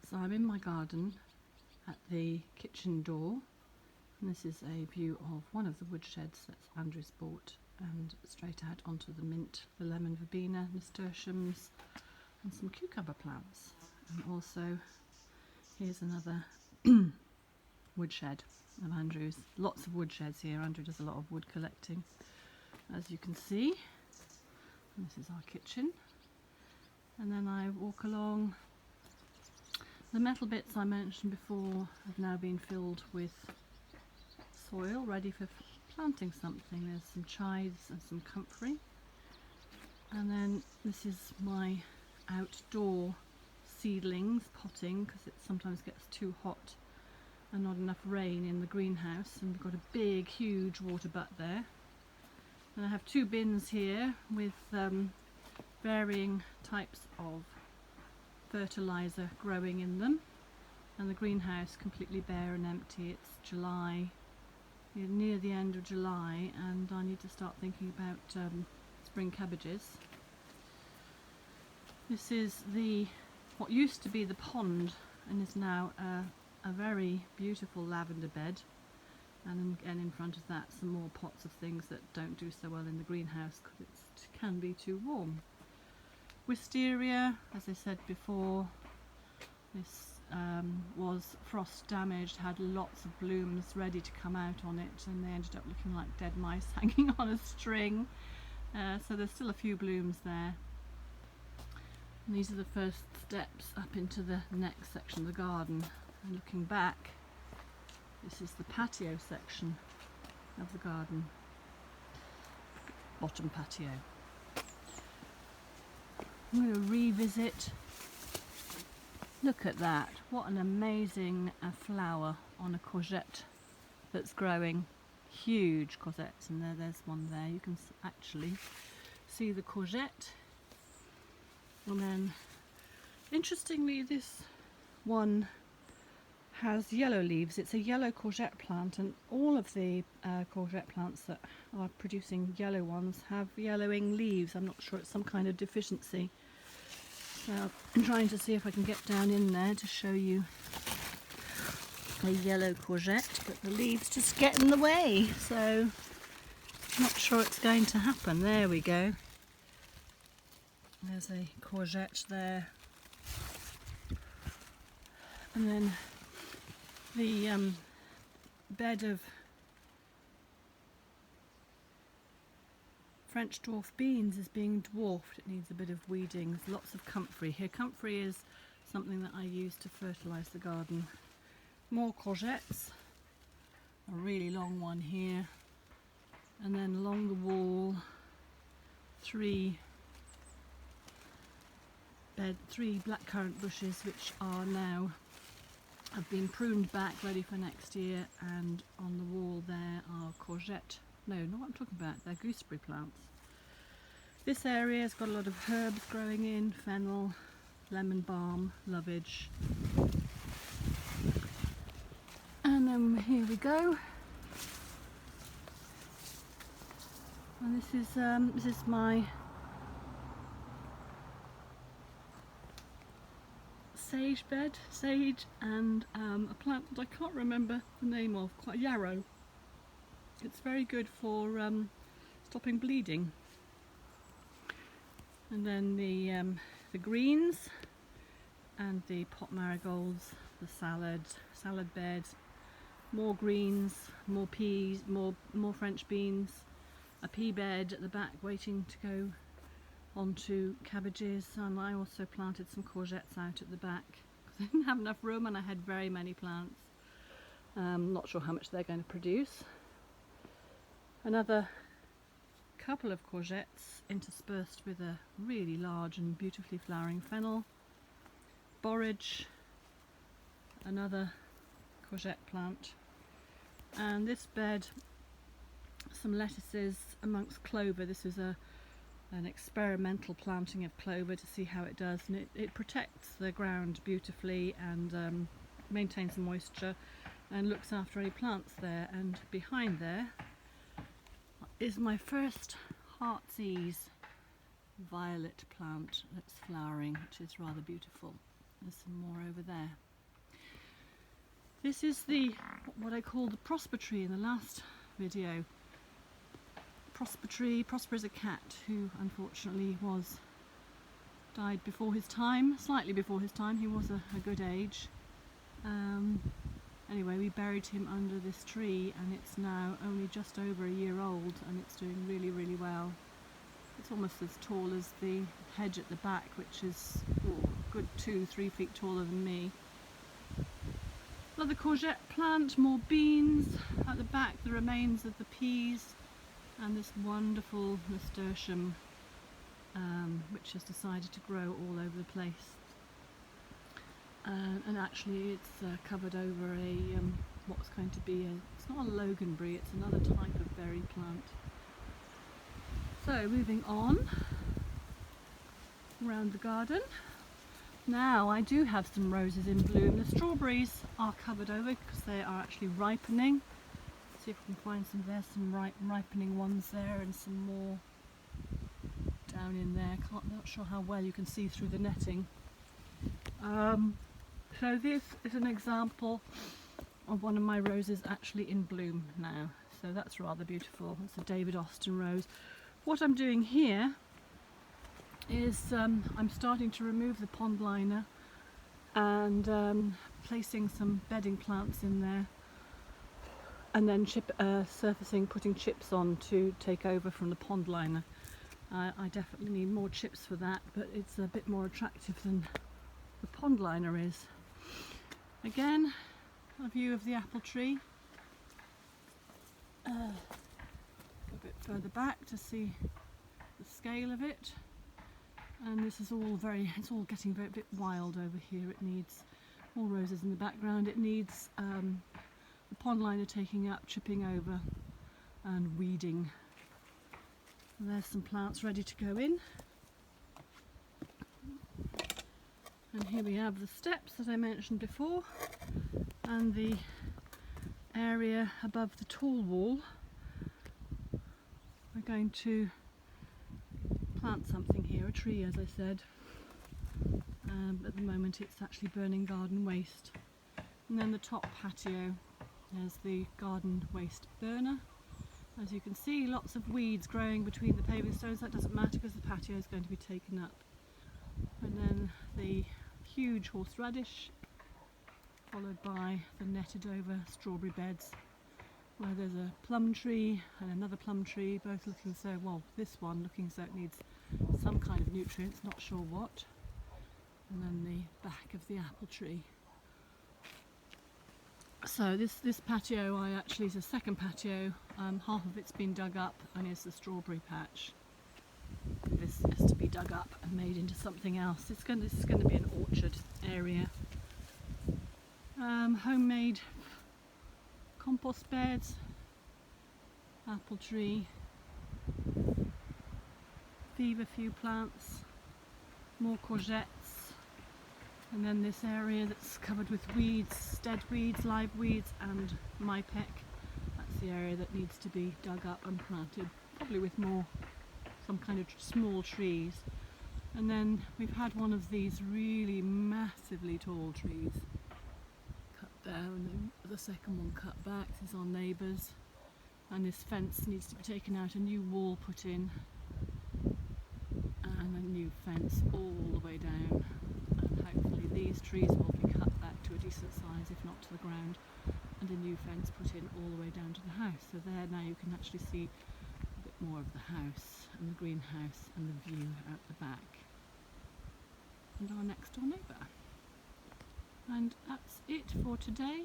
So I'm in my garden at the kitchen door, and this is a view of one of the woodsheds that Andrew's bought, and straight out onto the mint, the lemon verbena, nasturtiums and some cucumber plants. And also here's another woodshed of Andrew's. Lots of woodsheds here. Andrew does a lot of wood collecting, as you can see. And this is our kitchen. And then I walk along. The metal bits I mentioned before have now been filled with soil, ready for planting something. There's some chives and some comfrey. And then this is my outdoor seedlings potting, because it sometimes gets too hot and not enough rain in the greenhouse, and we've got a big huge water butt there. And I have two bins here with varying types of fertilizer growing in them, and the greenhouse completely bare and empty. It's July, near the end of July, and I need to start thinking about spring cabbages. This is what used to be the pond and is now a very beautiful lavender bed, and again in front of that some more pots of things that don't do so well in the greenhouse because it can be too warm. Wisteria, as I said before, this was frost damaged, had lots of blooms ready to come out on it, and they ended up looking like dead mice hanging on a string. So there's still a few blooms there. And these are the first steps up into the next section of the garden. And looking back, this is the patio section of the garden, bottom patio. I'm going to revisit. Look at that, what an amazing flower on a courgette that's growing. Huge courgettes, and there's one there. You can actually see the courgette. And then interestingly, this one has yellow leaves. It's a yellow courgette plant, and all of the courgette plants that are producing yellow ones have yellowing leaves. I'm not sure, it's some kind of deficiency. So I'm trying to see if I can get down in there to show you a yellow courgette, but the leaves just get in the way, so not sure it's going to happen. There we go. There's a courgette there. And then the bed of French dwarf beans is being dwarfed. It needs a bit of weeding. There's lots of comfrey here. Comfrey is something that I use to fertilise the garden. More courgettes. A really long one here. And then along the wall, three blackcurrant bushes, which are now have been pruned back, ready for next year, and on the wall there are courgette. No, not what I'm talking about, they're gooseberry plants. This area has got a lot of herbs growing in, fennel, lemon balm, lovage. And then here we go. And this is my sage bed, sage, and a plant that I can't remember the name of, quite yarrow. It's very good for stopping bleeding. And then the greens and the pot marigolds, the salad bed, more greens, more peas, more French beans, a pea bed at the back waiting to go onto cabbages, and I also planted some courgettes out at the back because I didn't have enough room and I had very many plants. Not sure how much they're going to produce. Another couple of courgettes interspersed with a really large and beautifully flowering fennel. Borage, another courgette plant, and this bed, some lettuces amongst clover. This is an experimental planting of clover to see how it does, and it protects the ground beautifully and maintains the moisture and looks after any plants there. And behind there is my first Heart's Ease violet plant that's flowering, which is rather beautiful. There's some more over there. This is the what I call the Prosper tree in the last video. Prosper is a cat who unfortunately died before his time, slightly before his time. He was a good age. Anyway, we buried him under this tree, and it's now only just over a year old, and it's doing really, really well. It's almost as tall as the hedge at the back, which is a good 2-3 feet taller than me. Another courgette plant, more beans. At the back, the remains of the peas, and this wonderful nasturtium, which has decided to grow all over the place. And actually, it's covered over what's going to be it's not a loganberry, it's another type of berry plant. So, moving on around the garden. Now I do have some roses in bloom. The strawberries are covered over because they are actually ripening. See if we can find some. There's some ripening ones there, and some more down in there. Not sure how well you can see through the netting. So this is an example of one of my roses actually in bloom now. So that's rather beautiful. It's a David Austin rose. What I'm doing here is I'm starting to remove the pond liner and placing some bedding plants in there, and then putting chips on to take over from the pond liner. I definitely need more chips for that, but it's a bit more attractive than the pond liner is. Again, a view of the apple tree. A bit further back to see the scale of it. And this is all it's all getting a bit wild over here. It needs more roses in the background. It needs the pond liner taking up, chipping over and weeding. And there's some plants ready to go in. And here we have the steps that I mentioned before, and the area above the tall wall. We're going to plant something here, a tree as I said. At the moment it's actually burning garden waste. And then the top patio, there's the garden waste burner. As you can see, lots of weeds growing between the paving stones. That doesn't matter because the patio is going to be taken up. And then the huge horseradish, followed by the netted over strawberry beds, where there's a plum tree and another plum tree, both looking so, well, this one looking so it needs some kind of nutrients, not sure what. And then the back of the apple tree. So this patio is a second patio. Half of it's been dug up and is the strawberry patch. This has to be dug up and made into something else. This is going to be an orchard area. Homemade compost beds, apple tree, feverfew plants, more courgettes, and then this area that's covered with weeds, dead weeds, live weeds and mypeck. That's the area that needs to be dug up and planted, probably with some kind of small trees. And then we've had one of these really massively tall trees cut down, and the second one cut back. This is our neighbour's, and this fence needs to be taken out, a new wall put in, and a new fence all the way down, and hopefully these trees will be cut back to a decent size, if not to the ground, and a new fence put in all the way down to the house. So there now you can actually see a bit more of the house and the greenhouse and the view out the back and our next door neighbour. And that's it for today.